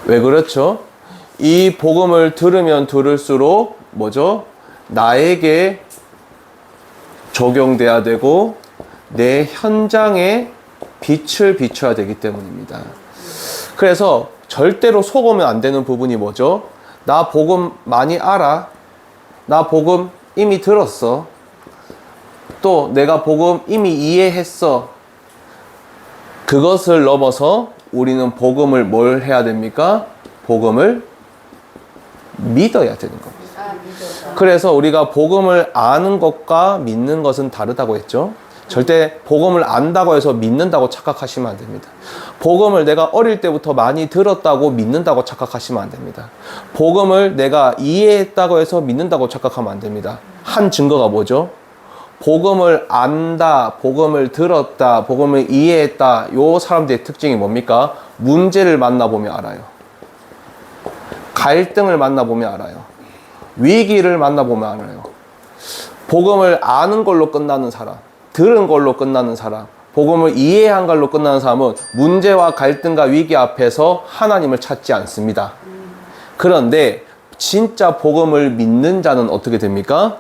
왜 그렇죠? 이 복음을 들으면 들을수록 뭐죠? 나에게 적용돼야 되고 내 현장에 빛을 비춰야 되기 때문입니다. 그래서 절대로 속으면 안 되는 부분이 뭐죠? 나 복음 많이 알아. 나 복음 이미 들었어. 또 내가 복음 이미 이해했어. 그것을 넘어서 우리는 복음을 뭘 해야 됩니까? 복음을 믿어야 되는 겁니다. 그래서 우리가 복음을 아는 것과 믿는 것은 다르다고 했죠. 절대 복음을 안다고 해서 믿는다고 착각하시면 안 됩니다. 복음을 내가 어릴 때부터 많이 들었다고 믿는다고 착각하시면 안 됩니다. 복음을 내가 이해했다고 해서 믿는다고 착각하면 안 됩니다. 한 증거가 뭐죠? 복음을 안다, 복음을 들었다, 복음을 이해했다. 요 사람들의 특징이 뭡니까? 문제를 만나보면 알아요. 갈등을 만나보면 알아요. 위기를 만나보면 알아요. 복음을 아는 걸로 끝나는 사람, 들은 걸로 끝나는 사람, 복음을 이해한 걸로 끝나는 사람은 문제와 갈등과 위기 앞에서 하나님을 찾지 않습니다. 그런데 진짜 복음을 믿는 자는 어떻게 됩니까?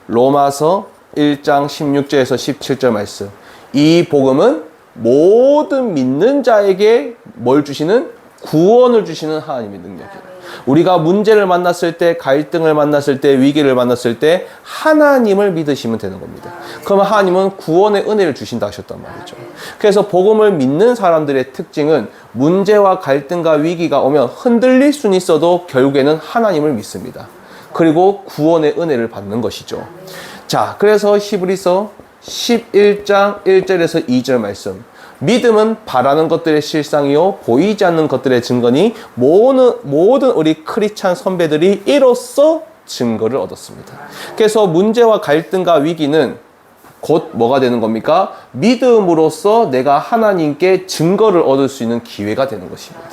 로마서 1장 16절에서 17절 말씀. 이 복음은 모든 믿는 자에게 뭘 주시는? 구원을 주시는 하나님의 능력이에요. 우리가 문제를 만났을 때, 갈등을 만났을 때, 위기를 만났을 때 하나님을 믿으시면 되는 겁니다. 그러면 하나님은 구원의 은혜를 주신다 하셨단 말이죠. 그래서 복음을 믿는 사람들의 특징은 문제와 갈등과 위기가 오면 흔들릴 수는 있어도 결국에는 하나님을 믿습니다. 그리고 구원의 은혜를 받는 것이죠. 자, 그래서 히브리서 11장 1절에서 2절 말씀. 믿음은 바라는 것들의 실상이요 보이지 않는 것들의 증거니 모든 우리 크리스찬 선배들이 이로써 증거를 얻었습니다. 그래서 문제와 갈등과 위기는 곧 뭐가 되는 겁니까? 믿음으로써 내가 하나님께 증거를 얻을 수 있는 기회가 되는 것입니다.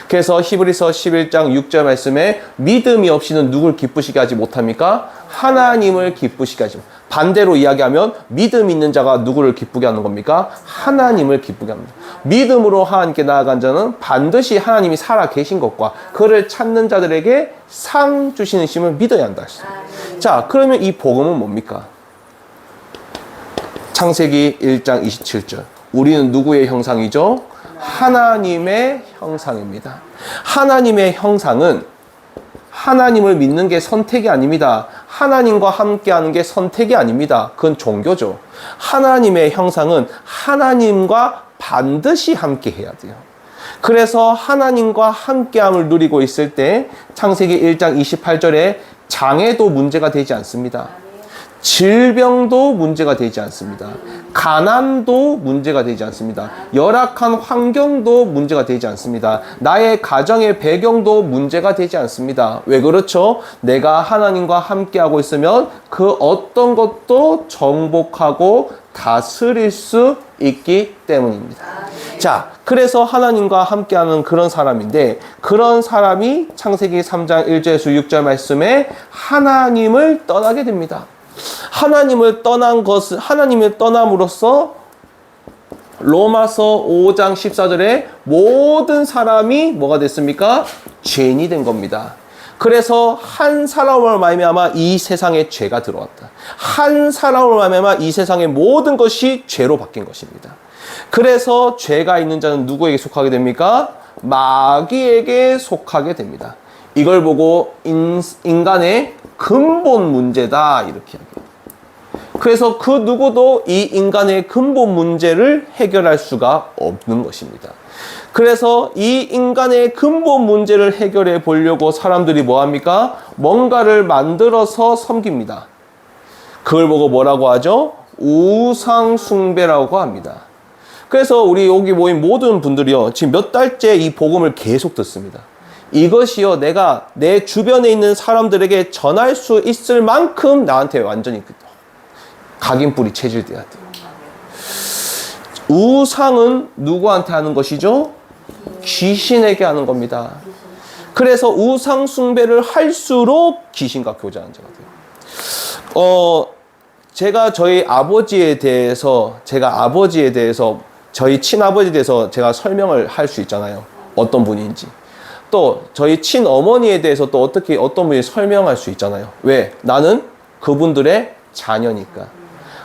그래서 히브리서 11장 6절 말씀에 믿음이 없이는 누굴 기쁘시게 하지 못합니까? 하나님을 기쁘시게 하지 못합니다. 반대로 이야기하면 믿음 있는 자가 누구를 기쁘게 하는 겁니까? 하나님을 기쁘게 합니다. 믿음으로 하나님께 나아간 자는 반드시 하나님이 살아 계신 것과 그를 찾는 자들에게 상 주시는 심을 믿어야 한다. 자, 그러면 이 복음은 뭡니까? 창세기 1장 27절. 우리는 누구의 형상이죠? 하나님의 형상입니다. 하나님의 형상은 하나님을 믿는 게 선택이 아닙니다. 하나님과 함께하는 게 선택이 아닙니다. 그건 종교죠. 하나님의 형상은 하나님과 반드시 함께해야 돼요. 그래서 하나님과 함께함을 누리고 있을 때 창세기 1장 28절에 장애도 문제가 되지 않습니다. 질병도 문제가 되지 않습니다. 가난도 문제가 되지 않습니다. 열악한 환경도 문제가 되지 않습니다. 나의 가정의 배경도 문제가 되지 않습니다. 왜 그렇죠? 내가 하나님과 함께하고 있으면 그 어떤 것도 정복하고 다스릴 수 있기 때문입니다. 자, 그래서 하나님과 함께하는 그런 사람인데 그런 사람이 창세기 3장 1절에서 6절 말씀에 하나님을 떠나게 됩니다. 하나님을 떠남으로써 로마서 5장 14절에 모든 사람이 뭐가 됐습니까? 죄인이 된 겁니다. 그래서 한 사람으로 말미암아 이 세상에 죄가 들어왔다. 한 사람으로 말미암아 이 세상의 모든 것이 죄로 바뀐 것입니다. 그래서 죄가 있는 자는 누구에게 속하게 됩니까? 마귀에게 속하게 됩니다. 이걸 보고 인간의 근본 문제다 이렇게 이야기해요. 그래서 그 누구도 이 인간의 근본 문제를 해결할 수가 없는 것입니다. 그래서 이 인간의 근본 문제를 해결해 보려고 사람들이 뭐합니까? 뭔가를 만들어서 섬깁니다. 그걸 보고 뭐라고 하죠? 우상 숭배라고 합니다. 그래서 우리 여기 모인 모든 분들이요 지금 몇 달째 이 복음을 계속 듣습니다. 이것이요 내가 내 주변에 있는 사람들에게 전할 수 있을 만큼 나한테 완전히 각인뿔이 체질돼야 돼요. 우상은 누구한테 하는 것이죠? 귀신에게 하는 겁니다. 그래서 우상 숭배를 할수록 귀신과 교제하는 자가 돼요. 제가 저희 아버지에 대해서 저희 친아버지에 대해서 제가 설명을 할 수 있잖아요. 어떤 분인지. 또 저희 친어머니에 대해서 또 어떤 분이 설명할 수 있잖아요. 왜? 나는 그분들의 자녀니까.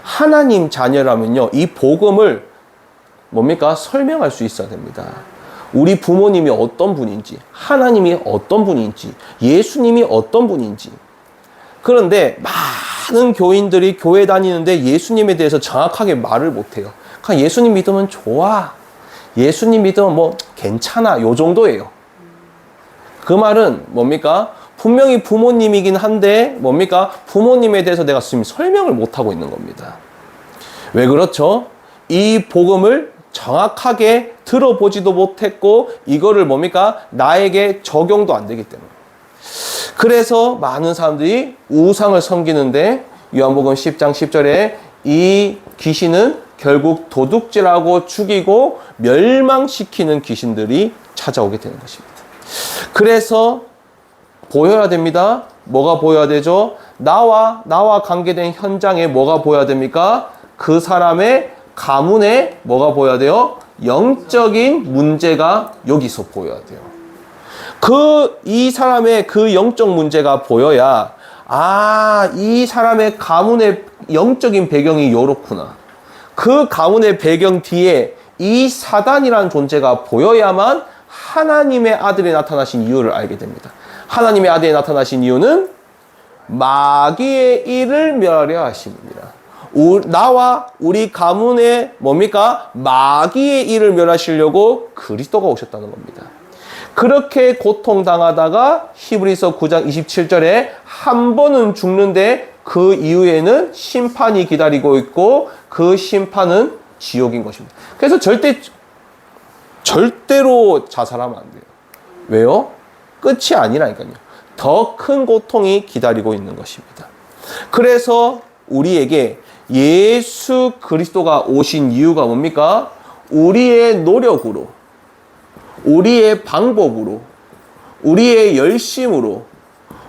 하나님 자녀라면요, 이 복음을 뭡니까? 설명할 수 있어야 됩니다. 우리 부모님이 어떤 분인지, 하나님이 어떤 분인지, 예수님이 어떤 분인지. 그런데 많은 교인들이 교회 다니는데 예수님에 대해서 정확하게 말을 못해요. 그냥 예수님 믿으면 좋아, 예수님 믿으면 뭐 괜찮아, 요 정도예요. 그 말은 뭡니까? 분명히 부모님이긴 한데 뭡니까? 부모님에 대해서 내가 지금 설명을 못하고 있는 겁니다. 왜 그렇죠? 이 복음을 정확하게 들어보지도 못했고 이거를 뭡니까? 나에게 적용도 안 되기 때문에. 그래서 많은 사람들이 우상을 섬기는데 요한복음 10장 10절에 이 귀신은 결국 도둑질하고 죽이고 멸망시키는 귀신들이 찾아오게 되는 것입니다. 그래서 보여야 됩니다. 뭐가 보여야 되죠? 나와 관계된 현장에 뭐가 보여야 됩니까? 그 사람의 가문에 뭐가 보여야 돼요? 영적인 문제가 여기서 보여야 돼요. 이 사람의 그 영적 문제가 보여야, 이 사람의 가문의 영적인 배경이 요렇구나. 그 가문의 배경 뒤에 이 사단이라는 존재가 보여야만 하나님의 아들이 나타나신 이유를 알게 됩니다. 하나님의 아들이 나타나신 이유는 마귀의 일을 멸하려 하심입니다. 나와 우리 가문의 뭡니까? 마귀의 일을 멸하시려고 그리스도가 오셨다는 겁니다. 그렇게 고통당하다가 히브리서 9장 27절에 한 번은 죽는데 그 이후에는 심판이 기다리고 있고 그 심판은 지옥인 것입니다. 그래서 절대로 자살하면 안 돼요. 왜요? 끝이 아니라니까요. 더 큰 고통이 기다리고 있는 것입니다. 그래서 우리에게 예수 그리스도가 오신 이유가 뭡니까? 우리의 노력으로, 우리의 방법으로, 우리의 열심으로,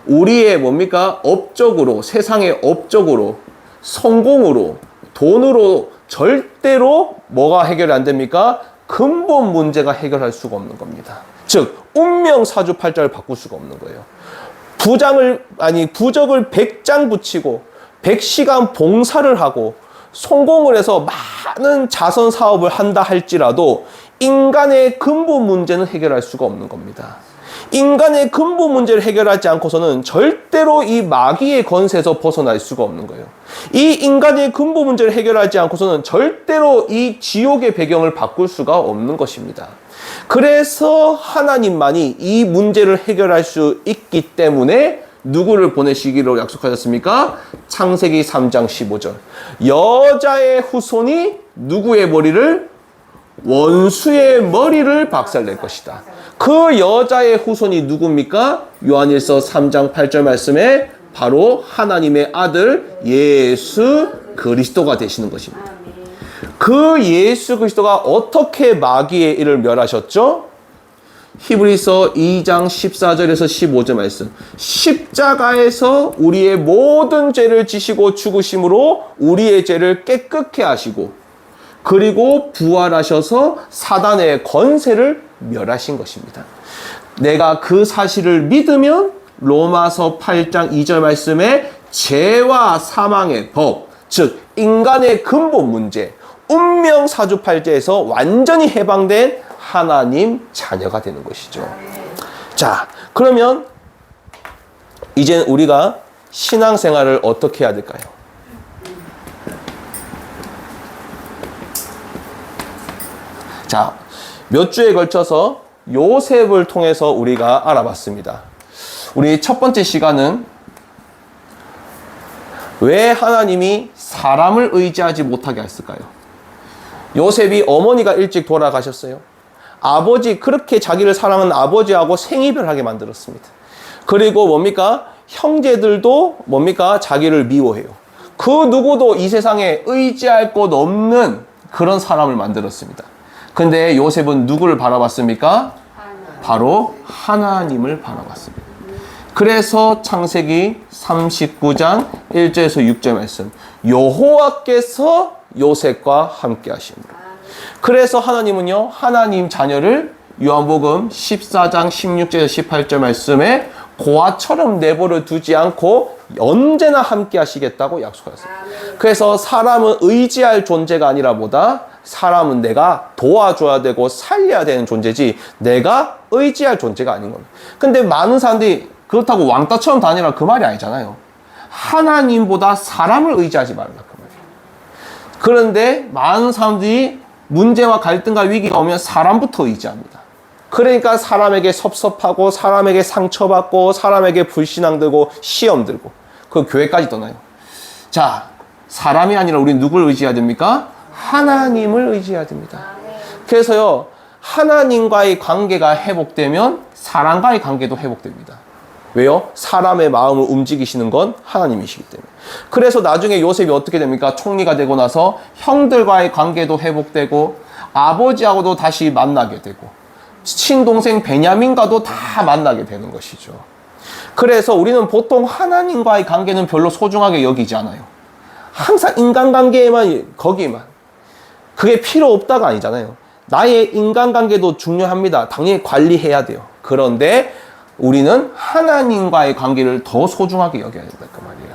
우리의 뭡니까? 업적으로, 세상의 업적으로, 성공으로, 돈으로 절대로 뭐가 해결이 안 됩니까? 근본 문제가 해결할 수가 없는 겁니다. 즉 운명 사주팔자를 바꿀 수가 없는 거예요. 부적을 100장 붙이고 100시간 봉사를 하고 성공을 해서 많은 자선 사업을 한다 할지라도 인간의 근본 문제는 해결할 수가 없는 겁니다. 인간의 근본 문제를 해결하지 않고서는 절대로 이 마귀의 권세에서 벗어날 수가 없는 거예요. 이 인간의 근본 문제를 해결하지 않고서는 절대로 이 지옥의 배경을 바꿀 수가 없는 것입니다. 그래서 하나님만이 이 문제를 해결할 수 있기 때문에 누구를 보내시기로 약속하셨습니까? 창세기 3장 15절. 여자의 후손이 누구의 머리를? 원수의 머리를 박살낼 것이다. 그 여자의 후손이 누굽니까? 요한일서 3장 8절 말씀에 바로 하나님의 아들 예수 그리스도가 되시는 것입니다. 그 예수 그리스도가 어떻게 마귀의 일을 멸하셨죠? 히브리서 2장 14절에서 15절 말씀. 십자가에서 우리의 모든 죄를 지시고 죽으심으로 우리의 죄를 깨끗게 하시고 그리고 부활하셔서 사단의 권세를 멸하신 것입니다. 내가 그 사실을 믿으면 로마서 8장 2절 말씀에 죄와 사망의 법, 즉 인간의 근본 문제, 운명 사주팔자에서 완전히 해방된 하나님 자녀가 되는 것이죠. 자, 그러면 이제 우리가 신앙생활을 어떻게 해야 될까요? 자, 몇 주에 걸쳐서 요셉을 통해서 우리가 알아봤습니다. 우리 첫 번째 시간은 왜 하나님이 사람을 의지하지 못하게 했을까요? 요셉이 어머니가 일찍 돌아가셨어요. 그렇게 자기를 사랑하는 아버지하고 생이별하게 만들었습니다. 그리고 뭡니까? 형제들도 뭡니까? 자기를 미워해요. 그 누구도 이 세상에 의지할 곳 없는 그런 사람을 만들었습니다. 근데 요셉은 누구를 바라봤습니까? 바로 하나님을 바라봤습니다. 그래서 창세기 39장 1절에서 6절 말씀. 여호와께서 요셉과 함께 하시니라. 그래서 하나님은요, 하나님 자녀를 요한복음 14장 16절에서 18절 말씀에 고아처럼 내버려 두지 않고 언제나 함께 하시겠다고 약속하셨어요. 그래서 사람은 의지할 존재가 아니라 보다 사람은 내가 도와줘야 되고 살려야 되는 존재지 내가 의지할 존재가 아닌 겁니다. 근데 많은 사람들이 그렇다고 왕따처럼 다니라 그 말이 아니잖아요. 하나님보다 사람을 의지하지 말라 그 말이에요. 그런데 많은 사람들이 문제와 갈등과 위기가 오면 사람부터 의지합니다. 그러니까 사람에게 섭섭하고 사람에게 상처받고 사람에게 불신앙 들고 시험 들고 그 교회까지 떠나요. 자, 사람이 아니라 우리 누굴 의지해야 됩니까? 하나님을 의지해야 됩니다. 그래서요, 하나님과의 관계가 회복되면 사람과의 관계도 회복됩니다. 왜요? 사람의 마음을 움직이시는 건 하나님이시기 때문에. 그래서 나중에 요셉이 어떻게 됩니까? 총리가 되고 나서 형들과의 관계도 회복되고 아버지하고도 다시 만나게 되고 친동생 베냐민과도 다 만나게 되는 것이죠. 그래서 우리는 보통 하나님과의 관계는 별로 소중하게 여기지 않아요. 항상 인간관계에만 거기만. 그게 필요 없다가 아니잖아요. 나의 인간관계도 중요합니다. 당연히 관리해야 돼요. 그런데 우리는 하나님과의 관계를 더 소중하게 여겨야 된다 그 말이에요.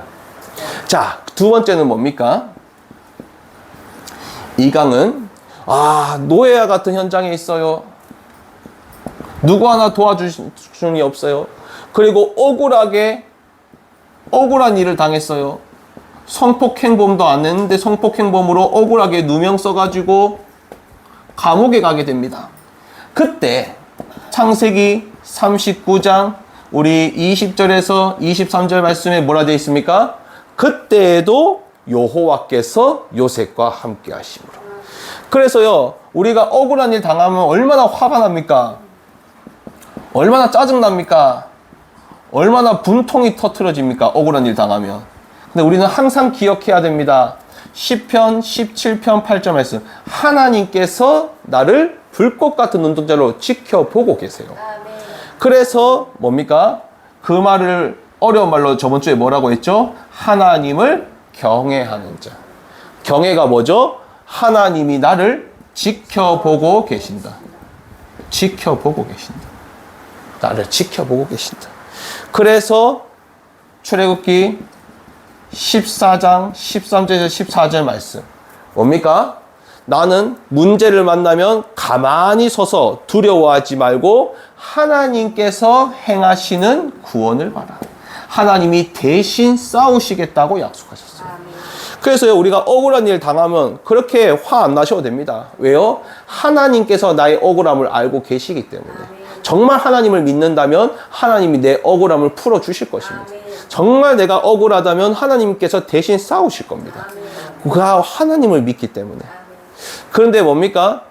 자, 두 번째는 뭡니까? 이 강은 노예와 같은 현장에 있어요. 누구 하나 도와주는 이 없어요. 그리고 억울한 일을 당했어요. 성폭행범도 안 했는데 성폭행범으로 억울하게 누명 써가지고 감옥에 가게 됩니다. 그때 창세기 39장 우리 20절에서 23절 말씀에 뭐라 되어 있습니까? 그때에도 여호와께서 요셉과 함께 하심으로. 그래서요, 우리가 억울한 일 당하면 얼마나 화가 납니까? 얼마나 짜증납니까? 얼마나 분통이 터트려집니까? 억울한 일 당하면. 근데 우리는 항상 기억해야 됩니다. 시편 17편 8절 말씀. 하나님께서 나를 불꽃 같은 눈동자로 지켜보고 계세요. 그래서 뭡니까? 그 말을 어려운 말로 저번 주에 뭐라고 했죠? 하나님을 경외하는 자. 경외가 뭐죠? 하나님이 나를 지켜보고 계신다. 지켜보고 계신다. 나를 지켜보고 계신다. 그래서 출애굽기 14장 13절에서 14절 말씀 뭡니까? 나는 문제를 만나면 가만히 서서 두려워하지 말고 하나님께서 행하시는 구원을 봐라. 하나님이 대신 싸우시겠다고 약속하셨어요. 그래서요, 우리가 억울한 일 당하면 그렇게 화 안 나셔도 됩니다. 왜요? 하나님께서 나의 억울함을 알고 계시기 때문에. 정말 하나님을 믿는다면 하나님이 내 억울함을 풀어주실 것입니다. 정말 내가 억울하다면 하나님께서 대신 싸우실 겁니다. 그 하나님을 믿기 때문에. 그런데 뭡니까?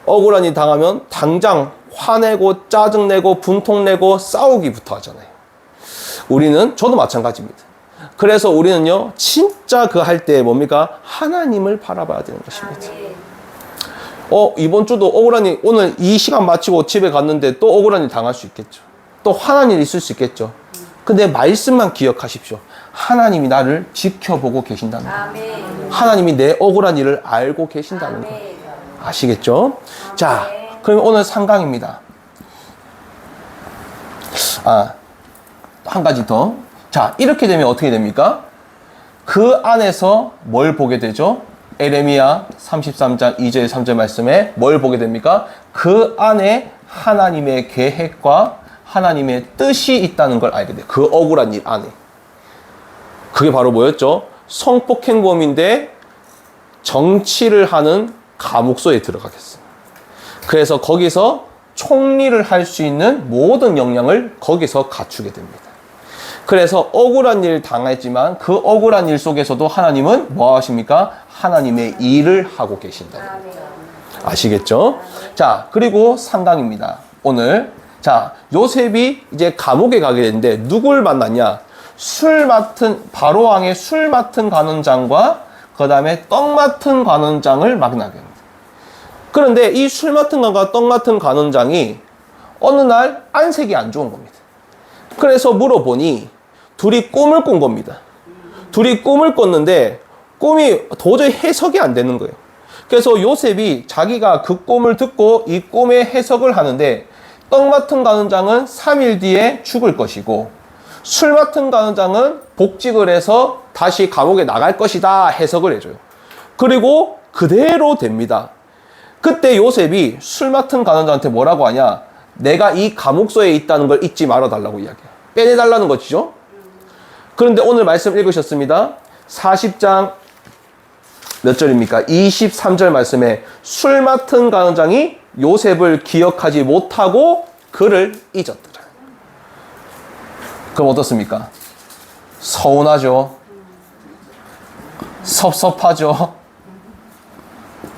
억울한 일 당하면 당장 화내고 짜증내고 분통내고 싸우기부터 하잖아요. 우리는, 저도 마찬가지입니다. 그래서 우리는요, 진짜 그 할 때 뭡니까? 하나님을 바라봐야 되는 것입니다. 이번 주도 억울한 일, 오늘 이 시간 마치고 집에 갔는데 또 억울한 일 당할 수 있겠죠. 또 화난 일 있을 수 있겠죠. 근데 말씀만 기억하십시오. 하나님이 나를 지켜보고 계신다는 거. 하나님이 내 억울한 일을 알고 계신다는 거. 아시겠죠? 자, 그럼 오늘 3강입니다. 한 가지 더. 자, 이렇게 되면 어떻게 됩니까? 그 안에서 뭘 보게 되죠? 에레미야 33장 2절 3절 말씀에 뭘 보게 됩니까? 그 안에 하나님의 계획과 하나님의 뜻이 있다는 걸 알게 돼요. 그 억울한 일 안에. 그게 바로 뭐였죠? 성폭행범인데 정치를 하는 감옥소에 들어가겠어요. 그래서 거기서 총리를 할 수 있는 모든 역량을 거기서 갖추게 됩니다. 그래서 억울한 일 당했지만 그 억울한 일 속에서도 하나님은 뭐 하십니까? 하나님의 일을 하고 계신다. 아시겠죠? 자, 그리고 3강입니다. 오늘. 자, 요셉이 이제 감옥에 가게 되는데 누굴 만났냐? 바로 왕의 술 맡은 관원장과 그 다음에 떡 맡은 관원장을 만나게 됩니다. 그런데 이 술 맡은 관과 떡 맡은 관원장이 어느 날 안색이 안 좋은 겁니다. 그래서 물어보니 둘이 꿈을 꾼 겁니다. 둘이 꿈을 꿨는데 꿈이 도저히 해석이 안 되는 거예요. 그래서 요셉이 자기가 그 꿈을 듣고 이 꿈의 해석을 하는데 떡 맡은 가는장은 3일 뒤에 죽을 것이고 술 맡은 가는장은 복직을 해서 다시 감옥에 나갈 것이다 해석을 해줘요. 그리고 그대로 됩니다. 그때 요셉이 술 맡은 가는장한테 뭐라고 하냐? 내가 이 감옥소에 있다는 걸 잊지 말아달라고 이야기해요. 빼내달라는 것이죠. 그런데 오늘 말씀 읽으셨습니다. 40장 몇 절입니까? 23절 말씀에 술 맡은 가는장이 요셉을 기억하지 못하고 그를 잊었더라. 그럼 어떻습니까? 서운하죠. 섭섭하죠.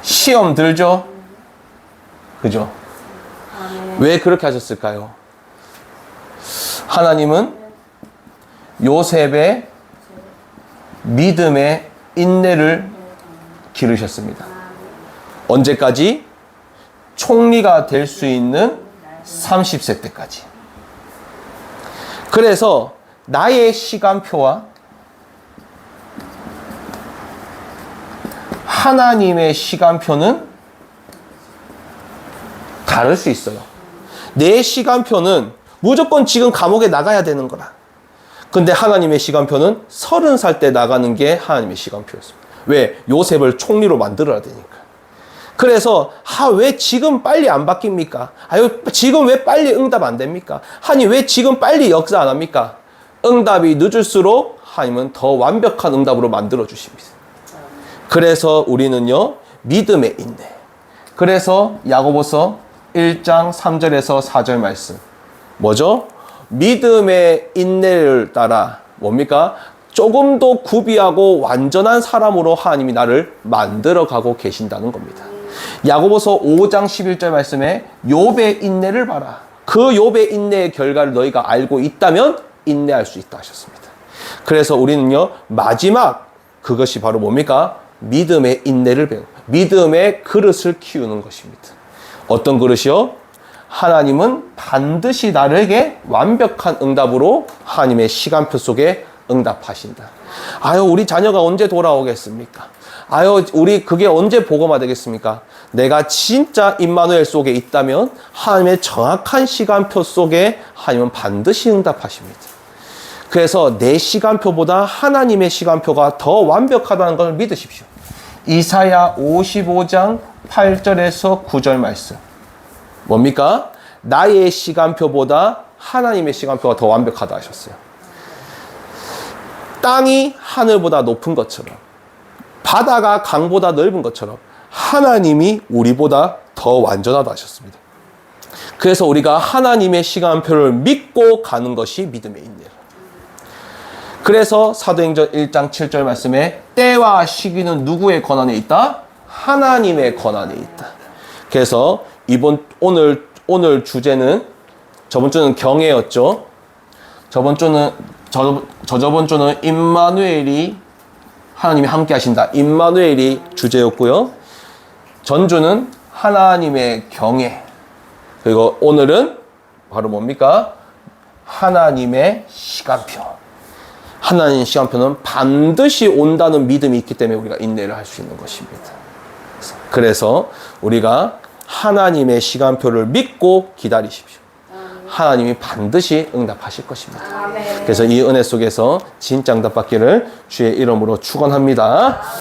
시험 들죠. 그죠? 왜 그렇게 하셨을까요? 하나님은 요셉의 믿음의 인내를 기르셨습니다. 언제까지? 총리가 될 수 있는 30세 때까지. 그래서 나의 시간표와 하나님의 시간표는 다를 수 있어요. 내 시간표는 무조건 지금 감옥에 나가야 되는 거라. 근데 하나님의 시간표는 30살 때 나가는 게 하나님의 시간표였습니다. 왜? 요셉을 총리로 만들어야 되니까. 그래서 왜 지금 빨리 안 바뀝니까? 지금 왜 빨리 응답 안 됩니까? 하나님 왜 지금 빨리 역사 안 합니까? 응답이 늦을수록 하나님은 더 완벽한 응답으로 만들어 주십니다. 그래서 우리는요, 믿음의 인내. 그래서 야고보서 1장 3절에서 4절 말씀. 뭐죠? 믿음의 인내를 따라 뭡니까? 조금 더 구비하고 완전한 사람으로 하나님이 나를 만들어가고 계신다는 겁니다. 야고보서 5장 11절 말씀에 욥의 인내를 봐라. 그 욥의 인내의 결과를 너희가 알고 있다면 인내할 수 있다 하셨습니다. 그래서 우리는요, 마지막 그것이 바로 뭡니까? 믿음의 인내를 배우고 믿음의 그릇을 키우는 것입니다. 어떤 그릇이요? 하나님은 반드시 나에게 완벽한 응답으로 하나님의 시간표 속에 응답하신다. 우리 자녀가 언제 돌아오겠습니까? 우리 그게 언제 복음화 되겠습니까? 내가 진짜 임마누엘 속에 있다면 하나님의 정확한 시간표 속에 하나님은 반드시 응답하십니다. 그래서 내 시간표보다 하나님의 시간표가 더 완벽하다는 것을 믿으십시오. 이사야 55장 8절에서 9절 말씀. 뭡니까? 나의 시간표보다 하나님의 시간표가 더 완벽하다 하셨어요. 땅이 하늘보다 높은 것처럼, 바다가 강보다 넓은 것처럼 하나님이 우리보다 더 완전하다 하셨습니다. 그래서 우리가 하나님의 시간표를 믿고 가는 것이 믿음의 인내라. 그래서 사도행전 1장 7절 말씀에 때와 시기는 누구의 권한에 있다? 하나님의 권한에 있다. 그래서 오늘 주제는, 저번 주는 경애였죠. 저번 주는 임마누엘이, 하나님이 함께 하신다, 임마누엘이 주제였고요. 전주는 하나님의 경애. 그리고 오늘은 바로 뭡니까? 하나님의 시간표. 하나님의 시간표는 반드시 온다는 믿음이 있기 때문에 우리가 인내를 할 수 있는 것입니다. 그래서 우리가 하나님의 시간표를 믿고 기다리십시오. 하나님이 반드시 응답하실 것입니다. 그래서 이 은혜 속에서 진짜 응답받기를 주의 이름으로 축원합니다.